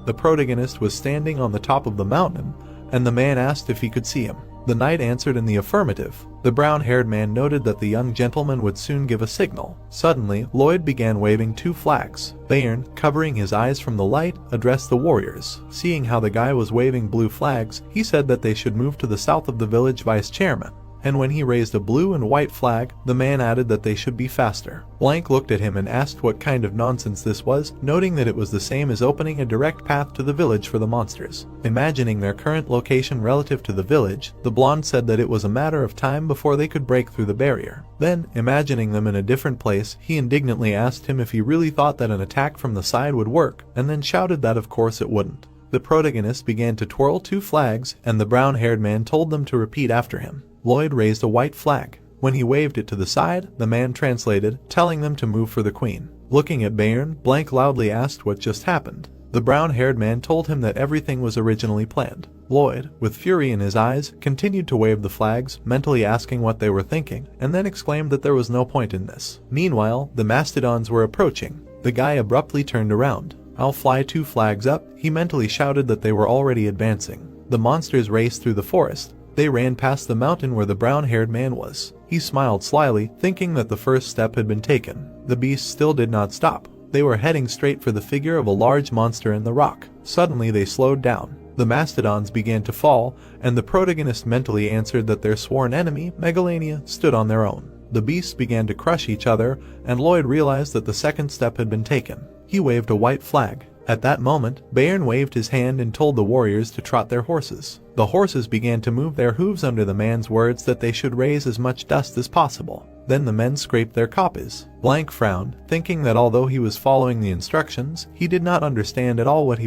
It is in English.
The protagonist was standing on the top of the mountain, and the man asked if he could see him. The knight answered in the affirmative. The brown-haired man noted that the young gentleman would soon give a signal. Suddenly, Lloyd began waving 2 flags. Bayern, covering his eyes from the light, addressed the warriors. Seeing how the guy was waving blue flags, he said that they should move to the south of the village vice-chairman. And when he raised a blue and white flag, the man added that they should be faster. Blank looked at him and asked what kind of nonsense this was, noting that it was the same as opening a direct path to the village for the monsters. Imagining their current location relative to the village, the blonde said that it was a matter of time before they could break through the barrier. Then, imagining them in a different place, he indignantly asked him if he really thought that an attack from the side would work, and then shouted that of course it wouldn't. The protagonist began to twirl 2 flags, and the brown-haired man told them to repeat after him. Lloyd raised a white flag. When he waved it to the side, the man translated, telling them to move for the queen. Looking at Bayern, Blank loudly asked what just happened. The brown-haired man told him that everything was originally planned. Lloyd, with fury in his eyes, continued to wave the flags, mentally asking what they were thinking, and then exclaimed that there was no point in this. Meanwhile, the mastodons were approaching. The guy abruptly turned around. "I'll fly 2 flags up," he mentally shouted that they were already advancing. The monsters raced through the forest. They ran past the mountain where the brown-haired man was. He smiled slyly, thinking that the first step had been taken. The beasts still did not stop. They were heading straight for the figure of a large monster in the rock. Suddenly they slowed down. The mastodons began to fall, and the protagonist mentally answered that their sworn enemy, Megalania, stood on their own. The beasts began to crush each other, and Lloyd realized that the second step had been taken. He waved a white flag. At that moment, Bayern waved his hand and told the warriors to trot their horses. The horses began to move their hooves under the man's words that they should raise as much dust as possible. Then the men scraped their copies. Blank frowned, thinking that although he was following the instructions, he did not understand at all what he was